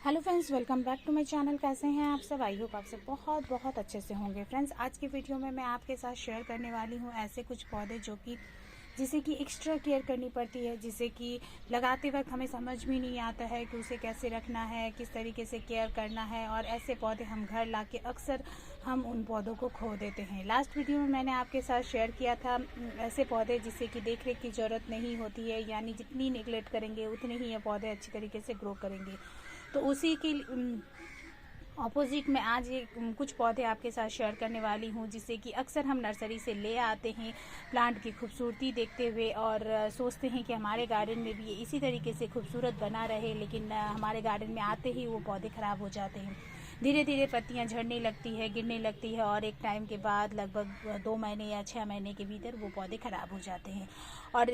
Hello friends, welcome back to my channel. कैसे हैं आप सब? आई होप आप सब बहुत बहुत अच्छे से होंगे। फ्रेंड्स, आज की वीडियो में मैं आपके साथ शेयर करने वाली हूं ऐसे कुछ पौधे जो कि जिसे कि एक्स्ट्रा केयर करनी पड़ती है, जिसे कि लगाते वक्त हमें समझ भी नहीं आता है कि उसे कैसे रखना है, किस तरीके से केयर करना है। और ऐसे पौधे हम घर लाके अक्सर हम उन पौधों को खो देते हैं। लास्ट वीडियो में मैंने आपके साथ शेयर किया था ऐसे पौधे जिसे कि देख रेख की ज़रूरत नहीं होती है, यानी जितनी निगलेक्ट करेंगे उतने ही ये पौधे अच्छी तरीके से ग्रो करेंगे। तो उसी के ऑपोजिट में आज ये कुछ पौधे आपके साथ शेयर करने वाली हूँ जिसे कि अक्सर हम नर्सरी से ले आते हैं प्लांट की खूबसूरती देखते हुए, और सोचते हैं कि हमारे गार्डन में भी ये इसी तरीके से खूबसूरत बना रहे, लेकिन हमारे गार्डन में आते ही वो पौधे ख़राब हो जाते हैं। धीरे धीरे पत्तियां झड़ने लगती है, गिरने लगती है, और एक टाइम के बाद लगभग 2 महीने या 6 महीने के भीतर वो पौधे ख़राब हो जाते हैं। और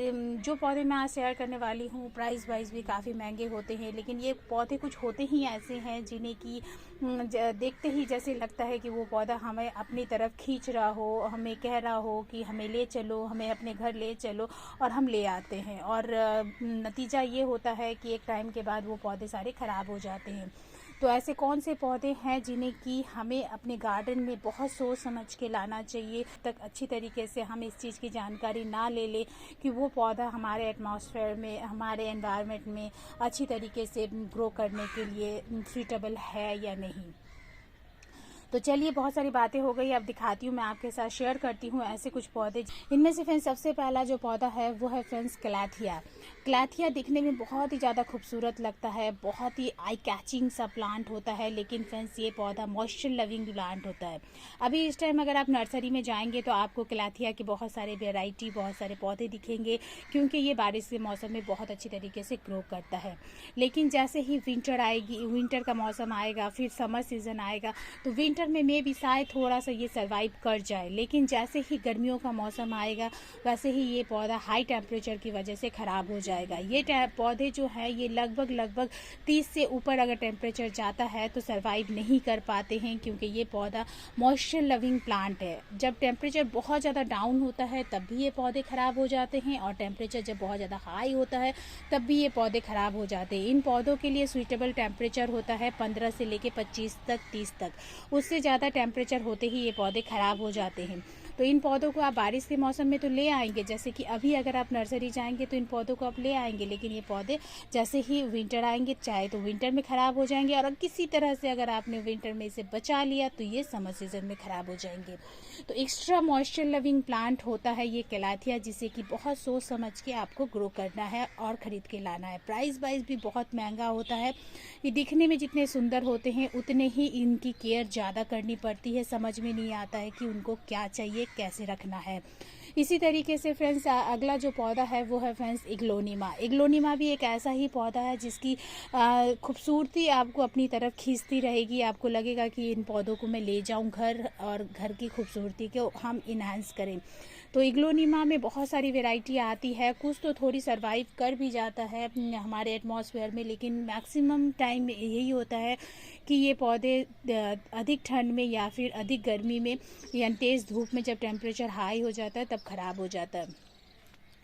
जो पौधे मैं आज शेयर करने वाली हूँ प्राइस वाइज भी काफ़ी महंगे होते हैं, लेकिन ये पौधे कुछ होते ही ऐसे हैं जिन्हें कि देखते ही जैसे लगता है कि वो पौधा हमें अपनी तरफ खींच रहा हो, हमें कह रहा हो कि हमें ले चलो, हमें अपने घर ले चलो, और हम ले आते हैं। और नतीजा ये होता है कि एक टाइम के बाद वो पौधे सारे ख़राब हो जाते हैं। तो ऐसे कौन से पौधे हैं जिन्हें कि हमें अपने गार्डन में बहुत सोच समझ के लाना चाहिए, तक अच्छी तरीके से हम इस चीज़ की जानकारी ना ले लें कि वो पौधा हमारे एटमॉस्फेयर में, हमारे एनवायरनमेंट में अच्छी तरीके से ग्रो करने के लिए सूटेबल है या नहीं। तो चलिए, बहुत सारी बातें हो गई, अब दिखाती हूँ, मैं आपके साथ शेयर करती हूँ ऐसे कुछ पौधे। इनमें से फ्रेंड्स सबसे पहला जो पौधा है वो है फ्रेंड्स कैलाथिया। कैलाथिया दिखने में बहुत ही ज़्यादा खूबसूरत लगता है, बहुत ही आई कैचिंग सा प्लांट होता है, लेकिन फ्रेंड्स ये पौधा मॉइस्चर लविंग प्लांट होता है। अभी इस टाइम अगर आप नर्सरी में जाएंगे तो आपको कैलाथिया की बहुत सारे वेराइटी, बहुत सारे पौधे दिखेंगे, क्योंकि ये बारिश के मौसम में बहुत अच्छी तरीके से ग्रो करता है। लेकिन जैसे ही विंटर आएगी, विंटर का मौसम आएगा, फिर समर सीजन आएगा, तो विंटर में भी शायद थोड़ा सा ये सर्वाइव कर जाए, लेकिन जैसे ही गर्मियों का मौसम आएगा वैसे ही ये पौधा हाई टेम्परेचर की वजह से ख़राब हो जाएगा। ये पौधे जो है ये लगभग 30 से ऊपर अगर टेम्परेचर जाता है तो सर्वाइव नहीं कर पाते हैं, क्योंकि ये पौधा मॉइस्चर लविंग प्लांट है। जब टेम्परेचर बहुत ज़्यादा डाउन होता है तब भी ये पौधे ख़राब हो जाते हैं, और टेम्परेचर जब बहुत ज़्यादा हाई होता है तब भी ये पौधे ख़राब हो जाते हैं। इन पौधों के लिए सूटेबल टेम्परेचर होता है 15 से लेके 25 तक, 30 तक। उससे ज़्यादा टेम्परेचर होते ही ये पौधे ख़राब हो जाते हैं। तो इन पौधों को आप बारिश के मौसम में तो ले आएंगे, जैसे कि अभी अगर आप नर्सरी जाएंगे तो इन पौधों को आप ले आएंगे, लेकिन ये पौधे जैसे ही विंटर आएंगे चाहे तो विंटर में ख़राब हो जाएंगे, और किसी तरह से अगर आपने विंटर में इसे बचा लिया तो ये समर सीजन में ख़राब हो जाएंगे। तो एक्स्ट्रा मॉइस्चर लविंग प्लांट होता है ये कैलाथिया, जिसे कि बहुत सोच समझ के आपको ग्रो करना है और ख़रीद के लाना है। प्राइस वाइज भी बहुत महंगा होता है। ये दिखने में जितने सुंदर होते हैं उतने ही इनकी केयर ज़्यादा करनी पड़ती है, समझ में नहीं आता है कि उनको क्या चाहिए, कैसे रखना है। इसी तरीके से फ्रेंड्स अगला जो पौधा है वो है फ्रेंड्स एग्लोनिमा। एग्लोनिमा भी एक ऐसा ही पौधा है जिसकी खूबसूरती आपको अपनी तरफ खींचती रहेगी। आपको लगेगा कि इन पौधों को मैं ले जाऊं घर, और घर की खूबसूरती को हम इन्हांस करें। तो एग्लोनिमा में बहुत सारी वेराइटी आती है, कुछ तो थोड़ी सर्वाइव कर भी जाता है हमारे एटमॉस्फेयर में, लेकिन मैक्सिमम टाइम यही होता है कि ये पौधे अधिक ठंड में या फिर अधिक गर्मी में या तेज़ धूप में जब टेम्परेचर हाई हो जाता है तब ख़राब हो जाता है।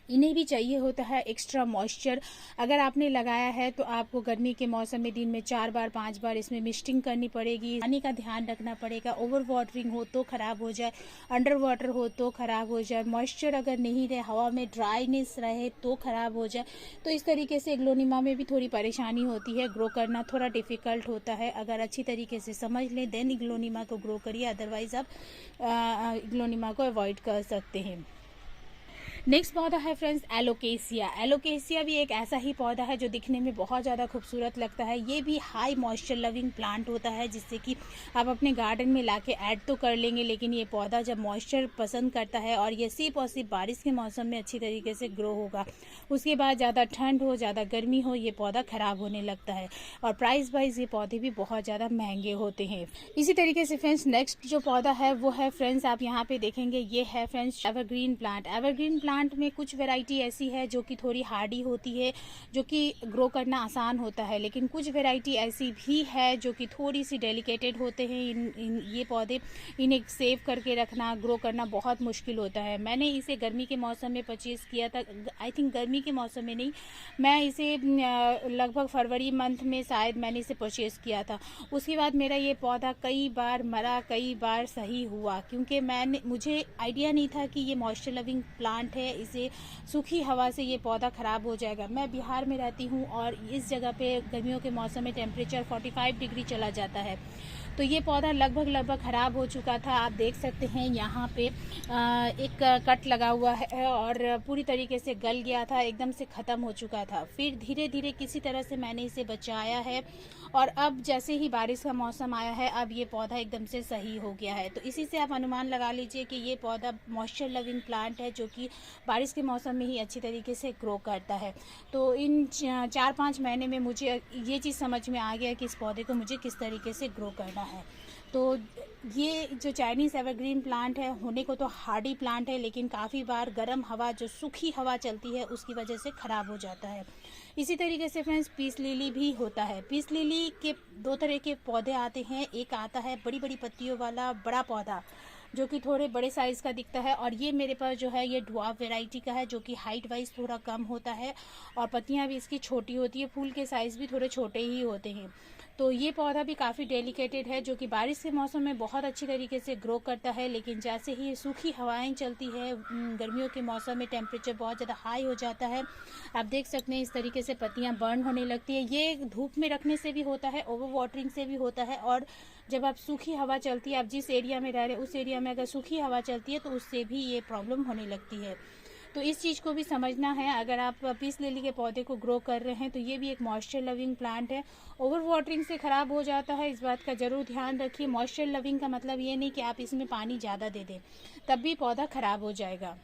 इन्हें भी चाहिए होता है एक्स्ट्रा मॉइस्चर। अगर आपने लगाया है तो आपको गर्मी के मौसम में दिन में 4 बार 5 बार इसमें मिस्टिंग करनी पड़ेगी, पानी का ध्यान रखना पड़ेगा। ओवर वाटरिंग हो तो ख़राब हो जाए, अंडर वाटर हो तो ख़राब हो जाए, मॉइस्चर अगर नहीं रहे, हवा में ड्राइनेस रहे तो ख़राब हो जाए। तो इस तरीके से एग्लोनिमा में भी थोड़ी परेशानी होती है, ग्रो करना थोड़ा डिफ़िकल्ट होता है। अगर अच्छी तरीके से समझ लें देन एग्लोनिमा को ग्रो करिए, अदरवाइज़ आप एग्लोनिमा को अवॉइड कर सकते हैं। नेक्स्ट पौधा है फ्रेंड्स एलोकेसिया। एलोकेसिया भी एक ऐसा ही पौधा है जो दिखने में बहुत ज़्यादा खूबसूरत लगता है। ये भी हाई मॉइस्चर लविंग प्लांट होता है, जिससे कि आप अपने गार्डन में लाके ऐड तो कर लेंगे, लेकिन ये पौधा जब मॉइस्चर पसंद करता है और ये सिर्फ और सिर्फ बारिश के मौसम में अच्छी तरीके से ग्रो होगा। उसके बाद ज़्यादा ठंड हो, ज़्यादा गर्मी हो, ये पौधा ख़राब होने लगता है, और प्राइस वाइज ये पौधे भी बहुत ज़्यादा महंगे होते हैं। इसी तरीके से फ्रेंड्स नेक्स्ट जो पौधा है वो है फ्रेंड्स, आप यहाँ पे देखेंगे, ये है friends evergreen plant. Evergreen plant plant में कुछ वैरायटी ऐसी है जो कि थोड़ी हार्डी होती है, जो कि ग्रो करना आसान होता है, लेकिन कुछ वैरायटी ऐसी भी है जो कि थोड़ी सी डेलिकेटेड होते हैं। ये पौधे, इन्हें सेव करके रखना, ग्रो करना बहुत मुश्किल होता है। मैंने इसे गर्मी के मौसम में परचेज़ किया था, आई थिंक गर्मी के मौसम में नहीं, मैं इसे लगभग फरवरी मंथ में शायद मैंने इसे परचेज़ किया था। उसके बाद मेरा ये पौधा कई बार मरा, कई बार सही हुआ, क्योंकि मुझे आइडिया नहीं था कि ये मॉइस्चर लविंग प्लांट है, इसे सूखी हवा से ये पौधा ख़राब हो जाएगा। मैं बिहार में रहती हूँ और इस जगह पे गर्मियों के मौसम में टेम्परेचर 45 डिग्री चला जाता है। तो ये पौधा लगभग ख़राब हो चुका था। आप देख सकते हैं यहाँ पे एक कट लगा हुआ है और पूरी तरीके से गल गया था, एकदम से ख़त्म हो चुका था। फिर धीरे धीरे किसी तरह से मैंने इसे बचाया है और अब जैसे ही बारिश का मौसम आया है, अब ये पौधा एकदम से सही हो गया है। तो इसी से आप अनुमान लगा लीजिए कि ये पौधा मॉइस्चर लविंग प्लांट है, जो कि बारिश के मौसम में ही अच्छी तरीके से ग्रो करता है। तो इन 4-5 महीने में मुझे ये चीज़ समझ में आ गया कि इस पौधे को मुझे किस तरीके से ग्रो करना है। तो ये जो चाइनीज़ एवरग्रीन प्लांट है, होने को तो हार्डी प्लांट है, लेकिन काफ़ी बार गर्म हवा, जो सूखी हवा चलती है, उसकी वजह से ख़राब हो जाता है। इसी तरीके से फ्रेंड्स पीस लिली भी होता है। पीस लिली के 2 तरह के पौधे आते हैं। एक आता है बड़ी बड़ी पत्तियों वाला बड़ा पौधा, जो कि थोड़े बड़े साइज़ का दिखता है, और ये मेरे पास जो है ये ड्वार्फ वैरायटी का है, जो कि हाइट वाइज थोड़ा कम होता है और पत्तियां भी इसकी छोटी होती है, फूल के साइज़ भी थोड़े छोटे ही होते हैं। तो ये पौधा भी काफ़ी डेलिकेटेड है, जो कि बारिश के मौसम में बहुत अच्छी तरीके से ग्रो करता है, लेकिन जैसे ही सूखी हवाएं चलती है, गर्मियों के मौसम में टेम्परेचर बहुत ज़्यादा हाई हो जाता है। आप देख सकते हैं इस तरीके से पत्तियां बर्न होने लगती है। ये धूप में रखने से भी होता है, ओवर वाटरिंग से भी होता है, और जब आप सूखी हवा चलती है, आप जिस एरिया में रह रहे हैं उस एरिया में अगर सूखी हवा चलती है तो उससे भी ये प्रॉब्लम होने लगती है। तो इस चीज़ को भी समझना है। अगर आप पीस लिली के पौधे को ग्रो कर रहे हैं तो ये भी एक मॉइस्चर लविंग प्लांट है। ओवर वाटरिंग से ख़राब हो जाता है, इस बात का ज़रूर ध्यान रखिए। मॉइस्चर लविंग का मतलब ये नहीं कि आप इसमें पानी ज़्यादा दे दें, तब भी पौधा ख़राब हो जाएगा।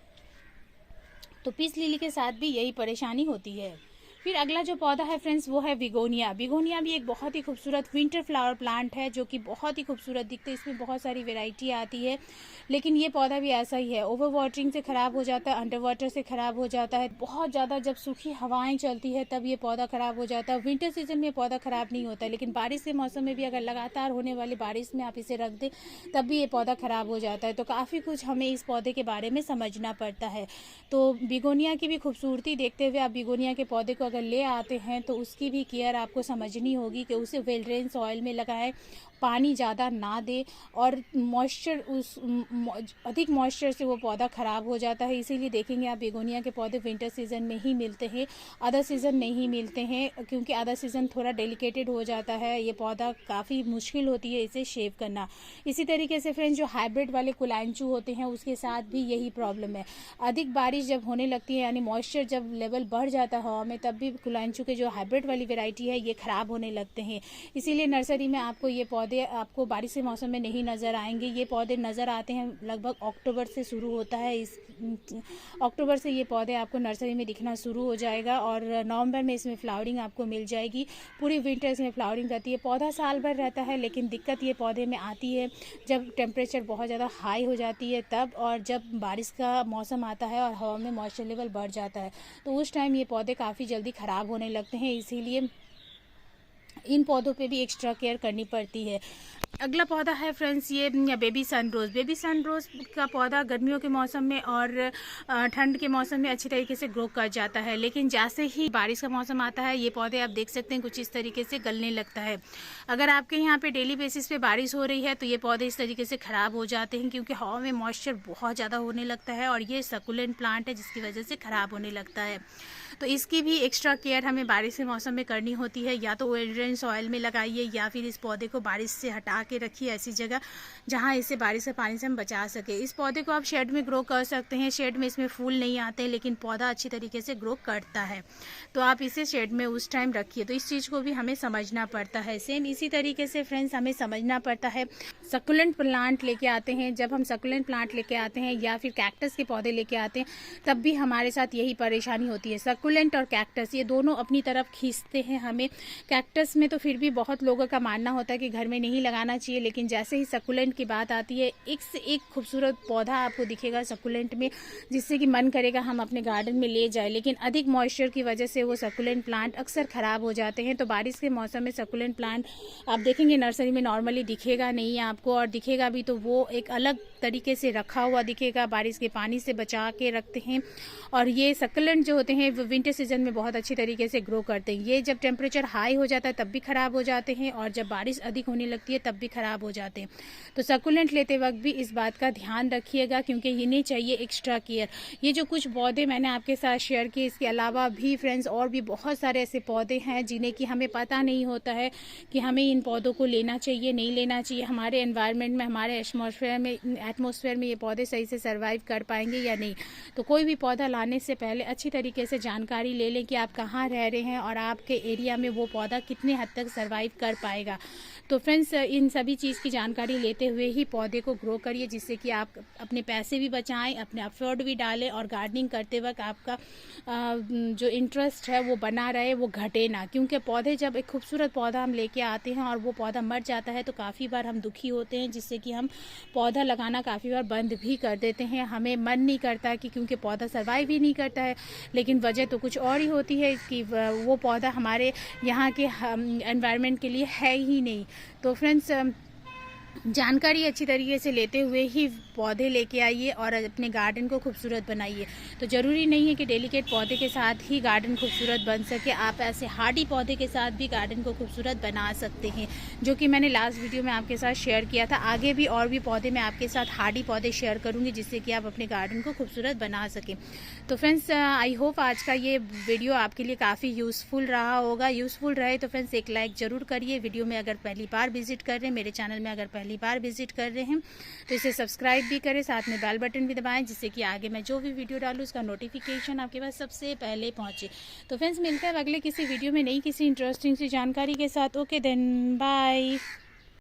तो पीस लिली के साथ भी यही परेशानी होती है। फिर अगला जो पौधा है फ्रेंड्स, वो है बिगोनिया। बिगोनिया भी एक बहुत ही खूबसूरत विंटर फ्लावर प्लांट है, जो कि बहुत ही खूबसूरत दिखते हैं। इसमें बहुत सारी वैरायटी आती है, लेकिन ये पौधा भी ऐसा ही है। ओवर वाटरिंग से ख़राब हो जाता है, अंडर वाटर से ख़राब हो जाता है। बहुत ज़्यादा जब सूखी हवाएं चलती है तब ये पौधा ख़राब हो जाता है। विंटर सीजन में पौधा ख़राब नहीं होता, लेकिन बारिश के मौसम में भी अगर लगातार होने वाली बारिश में आप इसे रख दें तब भी ये पौधा ख़राब हो जाता है। तो काफ़ी कुछ हमें इस पौधे के बारे में समझना पड़ता है। तो बिगोनिया की भी खूबसूरती देखते हुए आप बिगोनिया के पौधे को अगर ले आते हैं तो उसकी भी केयर आपको समझनी होगी कि उसे वेल ड्रेन सॉइल में लगाएं, पानी ज़्यादा ना दे, और मॉइस्चर अधिक मॉइस्चर से वो पौधा ख़राब हो जाता है। इसीलिए देखेंगे आप बेगोनिया के पौधे विंटर सीजन में ही मिलते हैं, अदर सीज़न नहीं मिलते हैं, क्योंकि अदर सीज़न थोड़ा डेलिकेटेड हो जाता है। ये पौधा काफ़ी मुश्किल होती है इसे शेव करना। इसी तरीके से फ्रेंड्स जो हाइब्रिड वाले कुलांचू होते हैं उसके साथ भी यही प्रॉब्लम है। अधिक बारिश जब होने लगती है, यानी मॉइस्चर जब लेवल बढ़ जाता है हवा में, तब भी कुलांचू के जो हाइब्रिड वाली वेराइटी है ये ख़राब होने लगते हैं। इसीलिए नर्सरी में आपको ये पौधे आपको बारिश के मौसम में नहीं नज़र आएंगे। ये पौधे नज़र आते हैं लगभग अक्टूबर से शुरू होता है। इस अक्टूबर से ये पौधे आपको नर्सरी में दिखना शुरू हो जाएगा और नवंबर में इसमें फ्लावरिंग आपको मिल जाएगी। पूरी विंटर इसमें फ्लावरिंग करती है। पौधा साल भर रहता है, लेकिन दिक्कत ये पौधे में आती है जब टेम्परेचर बहुत ज़्यादा हाई हो जाती है तब, और जब बारिश का मौसम आता है और हवा में मॉइस्चर लेवल बढ़ जाता है तो उस टाइम ये पौधे काफ़ी जल्दी ख़राब होने लगते हैं। इसीलिए इन पौधों पे भी एक्स्ट्रा केयर करनी पड़ती है। अगला पौधा है फ्रेंड्स ये बेबी सनरोज़। बेबी सनरोज़ का पौधा गर्मियों के मौसम में और ठंड के मौसम में अच्छी तरीके से ग्रो कर जाता है, लेकिन जैसे ही बारिश का मौसम आता है ये पौधे आप देख सकते हैं कुछ इस तरीके से गलने लगता है। अगर आपके यहाँ पे डेली बेसिस पे बारिश हो रही है तो ये पौधे इस तरीके से ख़राब हो जाते हैं, क्योंकि हवा में मॉइस्चर बहुत ज़्यादा होने लगता है और ये सकुलेंट प्लांट है जिसकी वजह से ख़राब होने लगता है। तो इसकी भी एक्स्ट्रा केयर हमें बारिश के मौसम में करनी होती है। या तो वेल ड्रेन सॉइल में लगाइए या फिर इस पौधे को बारिश से हटा के रखिए ऐसी जगह जहां इसे बारिश के पानी से हम बचा सके। इस पौधे को आप शेड में ग्रो कर सकते हैं। शेड में इसमें फूल नहीं आते, लेकिन पौधा अच्छी तरीके से ग्रो करता है, तो आप इसे शेड में उस टाइम रखिए। तो इस चीज़ को भी हमें समझना पड़ता है। सेम इसी तरीके से फ्रेंड्स हमें समझना पड़ता है, सकुलेंट प्लांट लेके आते हैं, जब हम सकुलेंट प्लांट लेके आते हैं या फिर कैक्टस के पौधे लेके आते हैं तब भी हमारे साथ यही परेशानी होती है। सकुलेंट और कैक्टस ये दोनों अपनी तरफ खींचते हैं हमें। कैक्टस में तो फिर भी बहुत लोगों का मानना होता है कि घर में नहीं लगाना चाहिए, लेकिन जैसे ही सकुलेंट की बात आती है, एक से एक खूबसूरत पौधा आपको दिखेगा सकुलेंट में, जिससे कि मन करेगा हम अपने गार्डन में ले जाए। लेकिन अधिक मॉइस्चर की वजह से वो सकुलेंट प्लांट अक्सर ख़राब हो जाते हैं। तो बारिश के मौसम में सकुलेंट प्लांट आप देखेंगे नर्सरी में नॉर्मली दिखेगा नहीं है आपको, और दिखेगा भी तो वो एक अलग तरीके से रखा हुआ दिखेगा, बारिश के पानी से बचा के रखते हैं। और ये सकुलेंट जो होते हैं वो विंटर सीजन में बहुत अच्छी तरीके से ग्रो करते हैं। ये जब टेम्परेचर हाई हो जाता है तब भी ख़राब हो जाते हैं, और जब बारिश अधिक होने लगती है तब भी ख़राब हो जाते हैं। तो सकुलेंट लेते वक्त भी इस बात का ध्यान रखिएगा, क्योंकि इन्हें चाहिए एक्स्ट्रा केयर। ये जो कुछ पौधे मैंने आपके साथ शेयर किए, इसके अलावा भी फ्रेंड्स और भी बहुत सारे ऐसे पौधे हैं जिन्हें कि हमें पता नहीं होता है कि हमें इन पौधों को लेना चाहिए नहीं लेना चाहिए, हमारे एनवायरनमेंट में, हमारे एटमॉस्फेयर में ये पौधे सही से सर्वाइव कर पाएंगे या नहीं। तो कोई भी पौधा लाने से पहले अच्छी तरीके से जानकारी ले लें कि आप कहाँ रह रहे हैं और आपके एरिया में वो पौधा कितने हद तक सर्वाइव कर पाएगा। तो फ्रेंड्स इन सभी चीज़ की जानकारी लेते हुए ही पौधे को ग्रो करिए, जिससे कि आप अपने पैसे भी बचाएं, अपने एफर्ट भी डालें, और गार्डनिंग करते वक्त आपका जो इंटरेस्ट है वो बना रहे, वो घटे ना। क्योंकि पौधे जब एक खूबसूरत पौधा हम लेके आते हैं और वो पौधा मर जाता है तो काफ़ी बार हम दुखी होते हैं, जिससे कि हम पौधा लगाना काफ़ी बार बंद भी कर देते हैं। हमें मन नहीं करता कि क्योंकि पौधा सर्वाइव ही नहीं करता है, लेकिन वजह तो कुछ और ही होती है कि वो पौधा हमारे यहाँ के एनवायरनमेंट के लिए है ही नहीं। तो फ्रेंड्स जानकारी अच्छी तरीके से लेते हुए ही पौधे लेके आइए और अपने गार्डन को खूबसूरत बनाइए। तो ज़रूरी नहीं है कि डेलिकेट पौधे के साथ ही गार्डन खूबसूरत बन सके, आप ऐसे हार्डी पौधे के साथ भी गार्डन को खूबसूरत बना सकते हैं, जो कि मैंने लास्ट वीडियो में आपके साथ शेयर किया था। आगे भी और भी पौधे मैं आपके साथ हार्डी पौधे शेयर करूँगी, जिससे कि आप अपने गार्डन को खूबसूरत बना सकें। तो फ्रेंड्स आई होप आज का ये वीडियो आपके लिए काफ़ी यूज़फुल रहा होगा। यूज़फुल रहे तो फ्रेंड्स एक लाइक ज़रूर करिए। वीडियो में अगर पहली बार विजिट कर रहे हैं, मेरे चैनल में अगर पहली बार विजिट कर रहे हैं तो इसे सब्सक्राइब भी करें, साथ में बेल बटन भी दबाएं, जिससे कि आगे मैं जो भी वीडियो डालूँ उसका नोटिफिकेशन आपके पास सबसे पहले पहुंचे। तो फ्रेंड्स मिलते हैं अगले किसी वीडियो में नई किसी इंटरेस्टिंग सी जानकारी के साथ। Okay then bye.